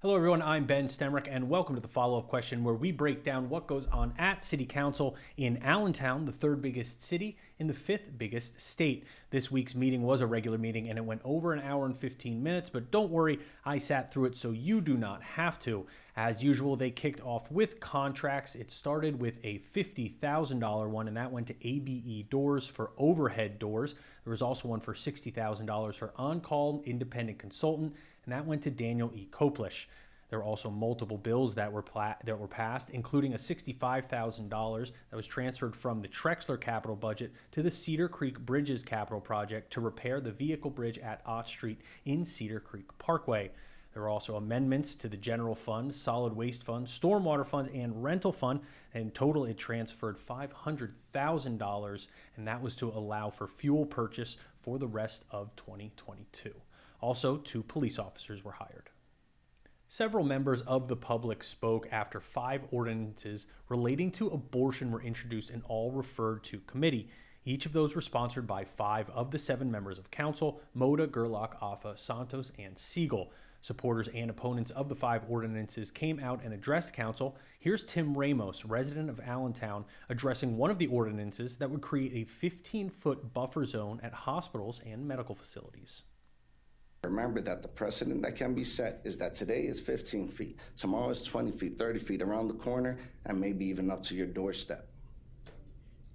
Hello, everyone. I'm Ben Stemrick, and welcome to the follow-up question where we break down what goes on at City Council in Allentown, the third biggest city in the fifth biggest state. This week's meeting was a regular meeting, and it went over an hour and 15 minutes, but don't worry, I sat through it so you do not have to. As usual, they kicked off with contracts. It started with a $50,000 one, and that went to ABE Doors for overhead doors. There was also one for $60,000 for on-call independent consultant, and that went to Daniel E. Koplish. There were also multiple bills that were passed, including a $65,000 that was transferred from the Trexler capital budget to the Cedar Creek Bridges capital project to repair the vehicle bridge at Ott Street in Cedar Creek Parkway. There were also amendments to the general fund, solid waste fund, stormwater fund, and rental fund. In total, it transferred $500,000, and that was to allow for fuel purchase for the rest of 2022. Also, 2 police officers were hired. Several members of the public spoke after 5 ordinances relating to abortion were introduced and all referred to committee. Each of those were sponsored by 5 of the 7 members of council: Moda, Gerlach, Affa, Santos, and Siegel. Supporters and opponents of the 5 ordinances came out and addressed council. Here's Tim Ramos, resident of Allentown, addressing one of the ordinances that would create a 15-foot buffer zone at hospitals and medical facilities. Remember that the precedent that can be set is that today is 15 feet, tomorrow is 20 feet, 30 feet around the corner, and maybe even up to your doorstep.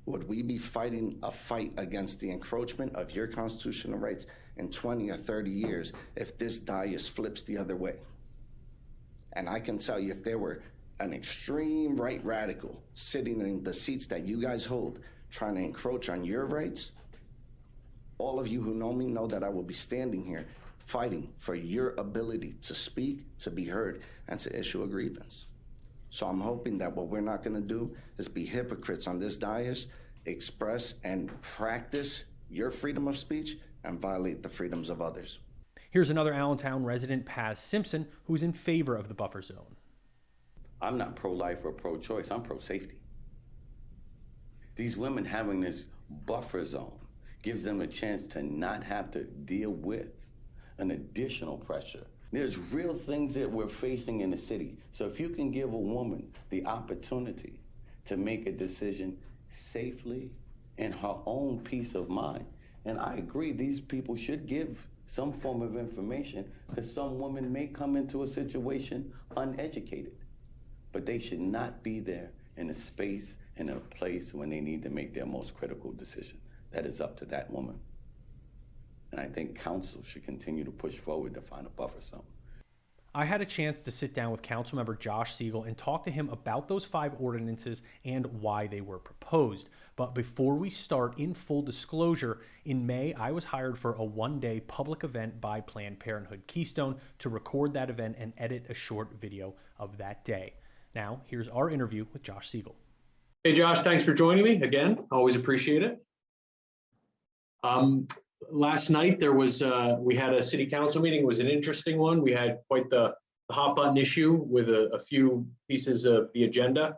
Would we be fighting a fight against the encroachment of your constitutional rights in 20 or 30 years if this dais flips the other way? And I can tell you, if there were an extreme right radical sitting in the seats that you guys hold, trying to encroach on your rights, all of you who know me know that I will be standing here fighting for your ability to speak, to be heard, and to issue a grievance. So I'm hoping that what we're not going to do is be hypocrites on this dais, express and practice your freedom of speech, and violate the freedoms of others. Here's another Allentown resident, Paz Simpson, who's in favor of the buffer zone. I'm not pro-life or pro-choice, I'm pro-safety. These women having this buffer zone gives them a chance to not have to deal with an additional pressure. There's real things that we're facing in the city. So if you can give a woman the opportunity to make a decision safely in her own peace of mind, and I agree, these people should give some form of information, because some women may come into a situation uneducated, but they should not be there in a space and in a place when they need to make their most critical decision. That is up to that woman. And I think council should continue to push forward to find a buffer zone. I had a chance to sit down with Councilmember Josh Siegel and talk to him about those 5 ordinances and why they were proposed. But before we start, in full disclosure, in May, I was hired for a 1-day public event by Planned Parenthood Keystone to record that event and edit a short video of that day. Now, here's our interview with Josh Siegel. Hey, Josh, thanks for joining me again. Always appreciate it. Last night there was we had a city council meeting. It was an interesting one. We had quite the hot button issue with a few pieces of the agenda.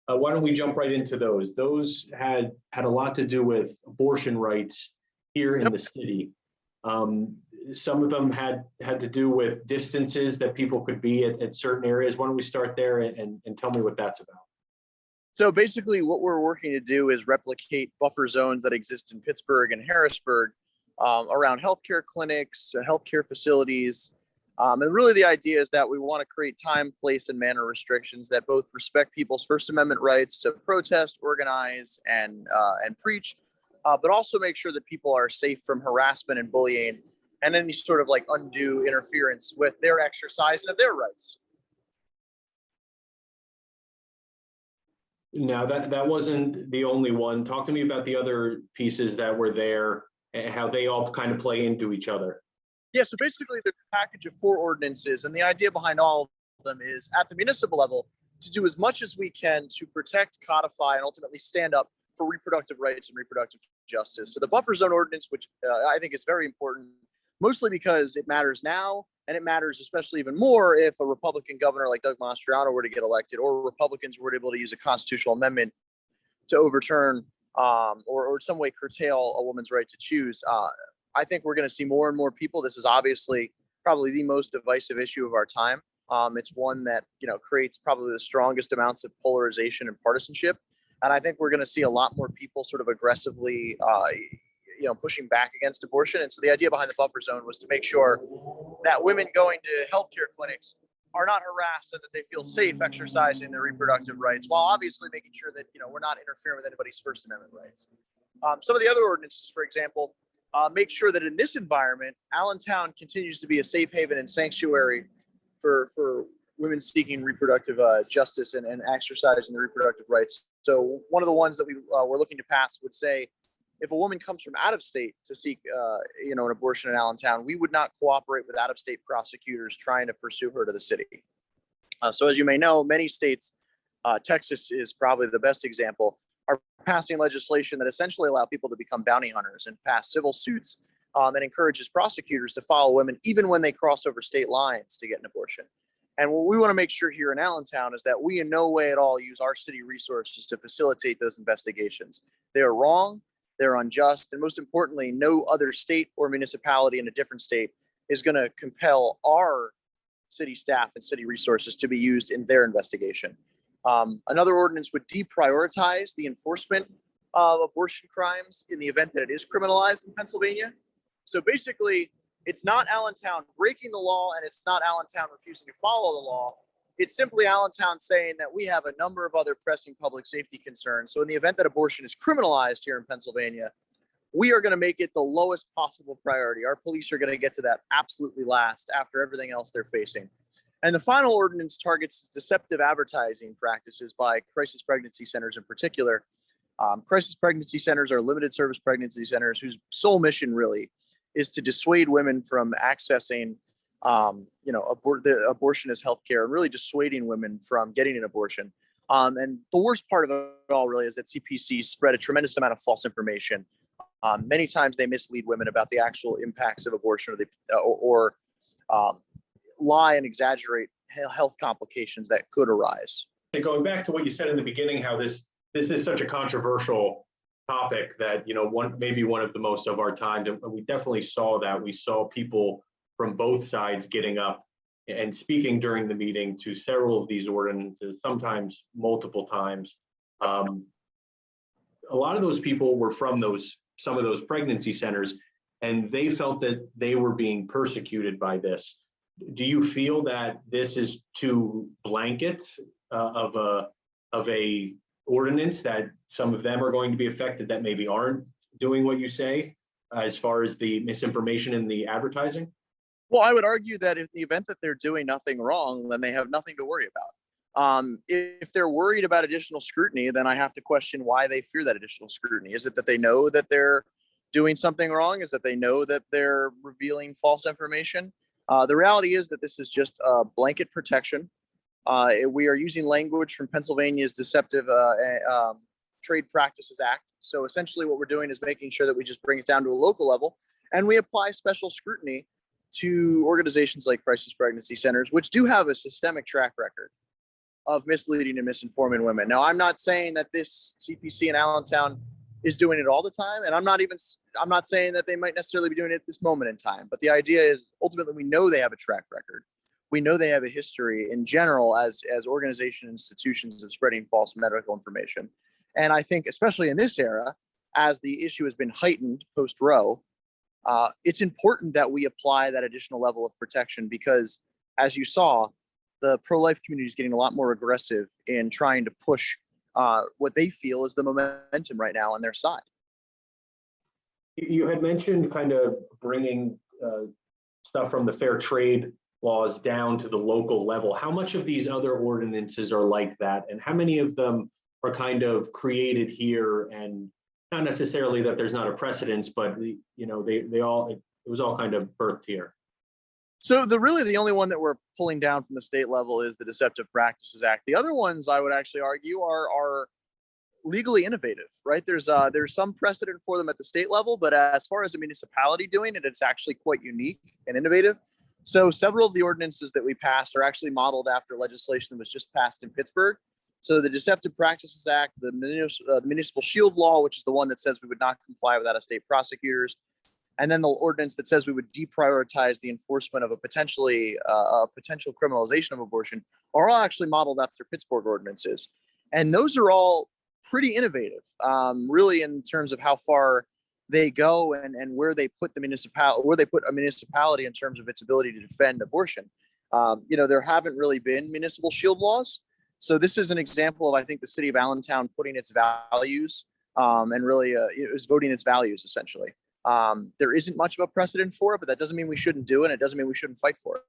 Why don't we jump right into those? Those had a lot to do with abortion rights here in the city. Some of them had to do with distances that people could be at certain areas. Why don't we start there and tell me what that's about? So basically what we're working to do is replicate buffer zones that exist in Pittsburgh and Harrisburg around healthcare clinics, healthcare facilities. And really the idea is that we want to create time, place, and manner restrictions that both respect people's First Amendment rights to protest, organize, and preach, but also make sure that people are safe from harassment and bullying and any sort of like undue interference with their exercise of their rights. Now, that wasn't the only one. Talk to me about the other pieces that were there and how they all kind of play into each other. Yeah, so basically the package of 4 ordinances, and the idea behind all of them is at the municipal level to do as much as we can to protect, codify, and ultimately stand up for reproductive rights and reproductive justice. So the buffer zone ordinance, which I think is very important, mostly because it matters now, and it matters especially even more if a Republican governor like Doug Mastriano were to get elected, or Republicans were able to use a constitutional amendment to overturn or some way curtail a woman's right to choose. I think we're going to see more and more people. This is obviously probably the most divisive issue of our time. It's one that, creates probably the strongest amounts of polarization and partisanship. And I think we're going to see a lot more people sort of aggressively, pushing back against abortion. And so the idea behind the buffer zone was to make sure that women going to healthcare clinics are not harassed and that they feel safe exercising their reproductive rights, while obviously making sure that, we're not interfering with anybody's First Amendment rights. Some of the other ordinances, for example, make sure that in this environment, Allentown continues to be a safe haven and sanctuary for women seeking reproductive justice and exercising their reproductive rights. So one of the ones that we're looking to pass would say, if a woman comes from out of state to seek, an abortion in Allentown, we would not cooperate with out-of-state prosecutors trying to pursue her to the city. So as you may know, many states, Texas is probably the best example, are passing legislation that essentially allow people to become bounty hunters and pass civil suits that encourages prosecutors to follow women even when they cross over state lines to get an abortion. And what we want to make sure here in Allentown is that we in no way at all use our city resources to facilitate those investigations. They are wrong. They're unjust. And most importantly, no other state or municipality in a different state is going to compel our city staff and city resources to be used in their investigation. Another ordinance would deprioritize the enforcement of abortion crimes in the event that it is criminalized in Pennsylvania. So basically, it's not Allentown breaking the law and it's not Allentown refusing to follow the law. It's simply Allentown saying that we have a number of other pressing public safety concerns. So in the event that abortion is criminalized here in Pennsylvania, we are going to make it the lowest possible priority. Our police are going to get to that absolutely last after everything else they're facing. And the final ordinance targets deceptive advertising practices by crisis pregnancy centers in particular. Crisis pregnancy centers are limited service pregnancy centers whose sole mission really is to dissuade women from accessing the abortion as healthcare, and really dissuading women from getting an abortion. And the worst part of it all really is that CPCs spread a tremendous amount of false information. Many times they mislead women about the actual impacts of abortion, or lie and exaggerate health complications that could arise. And going back to what you said in the beginning, how this is such a controversial topic that, maybe one of the most of our time, and we definitely saw that. We saw people from both sides getting up and speaking during the meeting to several of these ordinances, sometimes multiple times. A lot of those people were from some of those pregnancy centers, and they felt that they were being persecuted by this. Do you feel that this is too blanket of a ordinance, that some of them are going to be affected that maybe aren't doing what you say as far as the misinformation in the advertising? Well, I would argue that in the event that they're doing nothing wrong, then they have nothing to worry about. If they're worried about additional scrutiny, then I have to question why they fear that additional scrutiny. Is it that they know that they're doing something wrong? Is that they know that they're revealing false information? The reality is that this is just a blanket protection. We are using language from Pennsylvania's Deceptive Trade Practices Act. So essentially what we're doing is making sure that we just bring it down to a local level, and we apply special scrutiny to organizations like crisis pregnancy centers, which do have a systemic track record of misleading and misinforming women. Now, I'm not saying that this CPC in Allentown is doing it all the time, and I'm not saying that they might necessarily be doing it at this moment in time. But the idea is, ultimately, we know they have a track record. We know they have a history in general as organization institutions of spreading false medical information. And I think, especially in this era, as the issue has been heightened post-Roe, it's important that we apply that additional level of protection, because, as you saw, the pro-life community is getting a lot more aggressive in trying to push what they feel is the momentum right now on their side. You had mentioned kind of bringing stuff from the fair trade laws down to the local level. How much of these other ordinances are like that, and how many of them are kind of created here, and not necessarily that there's not a precedence, but it was all kind of birthed here? So the only one that we're pulling down from the state level is the Deceptive Practices Act. The other ones, I would actually argue, are legally innovative, right? There's some precedent for them at the state level, but as far as a municipality doing it, it's actually quite unique and innovative. So several of the ordinances that we passed are actually modeled after legislation that was just passed in Pittsburgh. So the Deceptive Practices Act, the Municipal Shield Law, which is the one that says we would not comply with out-of-state prosecutors, and then the ordinance that says we would deprioritize the enforcement of a potential criminalization of abortion are all actually modeled after Pittsburgh ordinances. And those are all pretty innovative, really, in terms of how far they go and where they put a municipality in terms of its ability to defend abortion. There haven't really been municipal shield laws. So this is an example of, I think, the city of Allentown putting its values and really it was voting its values, essentially. There isn't much of a precedent for it, but that doesn't mean we shouldn't do it. And it doesn't mean we shouldn't fight for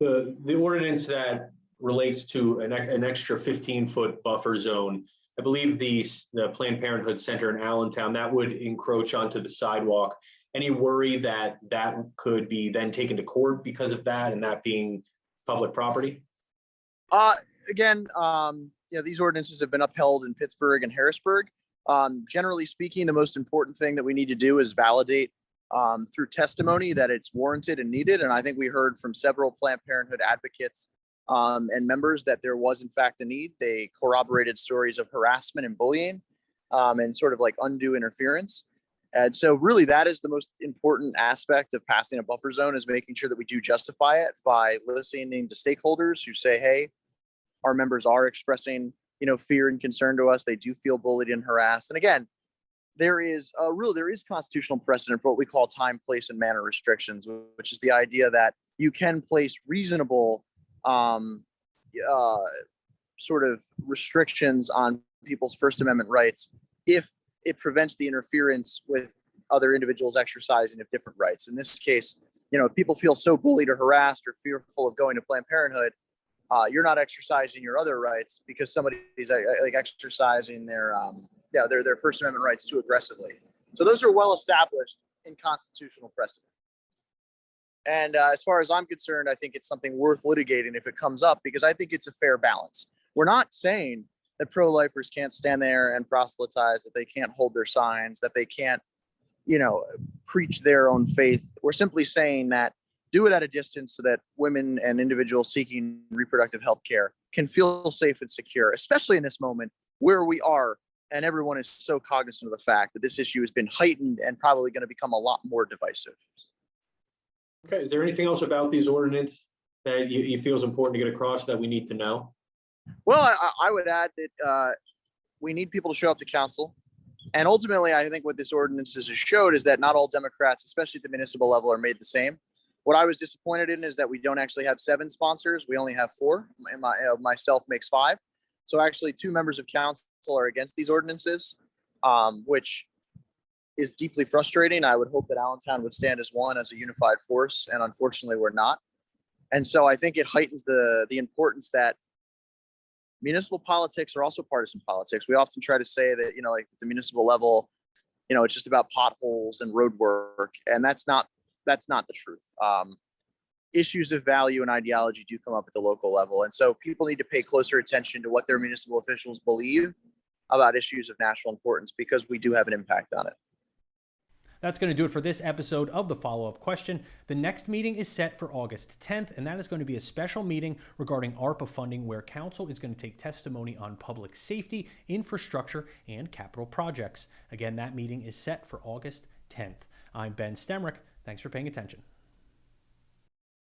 it. The ordinance that relates to an extra 15-foot buffer zone, I believe the Planned Parenthood Center in Allentown, that would encroach onto the sidewalk. Any worry that could be then taken to court because of that and that being public property? Again, these ordinances have been upheld in Pittsburgh and Harrisburg. Generally speaking, the most important thing that we need to do is validate through testimony that it's warranted and needed. And I think we heard from several Planned Parenthood advocates and members that there was in fact a need. They corroborated stories of harassment and bullying and sort of like undue interference. And so really that is the most important aspect of passing a buffer zone, is making sure that we do justify it by listening to stakeholders who say, hey, our members are expressing, fear and concern to us. They do feel bullied and harassed. And again, there is constitutional precedent for what we call time, place, and manner restrictions, which is the idea that you can place reasonable sort of restrictions on people's First Amendment rights if it prevents the interference with other individuals exercising of different rights. In this case, if people feel so bullied or harassed or fearful of going to Planned Parenthood, you're not exercising your other rights because somebody's like exercising their First Amendment rights too aggressively. So those are well established in constitutional precedent. And as far as I'm concerned, I think it's something worth litigating if it comes up, because I think it's a fair balance. We're not saying that pro-lifers can't stand there and proselytize, that they can't hold their signs, that they can't, preach their own faith. We're simply saying that do it at a distance so that women and individuals seeking reproductive health care can feel safe and secure, especially in this moment where we are and everyone is so cognizant of the fact that this issue has been heightened and probably going to become a lot more divisive. Okay, is there anything else about these ordinances that you feel is important to get across that we need to know? Well, I would add that we need people to show up to council. And ultimately, I think what this ordinance has showed is that not all Democrats, especially at the municipal level, are made the same. What I was disappointed in is that we don't actually have 7 sponsors. We only have 4. Myself makes 5. So actually 2 members of council are against these ordinances, which is deeply frustrating. I would hope that Allentown would stand as one, as a unified force. And unfortunately, we're not. And so I think it heightens the importance that municipal politics are also partisan politics. We often try to say that, like the municipal level, it's just about potholes and road work. And that's not the truth. Issues of value and ideology do come up at the local level. And so people need to pay closer attention to what their municipal officials believe about issues of national importance, because we do have an impact on it. That's going to do it for this episode of the follow-up question. The next meeting is set for August 10th, and that is going to be a special meeting regarding ARPA funding, where council is going to take testimony on public safety, infrastructure, and capital projects. Again, that meeting is set for August 10th. I'm Ben Stemrick. Thanks for paying attention.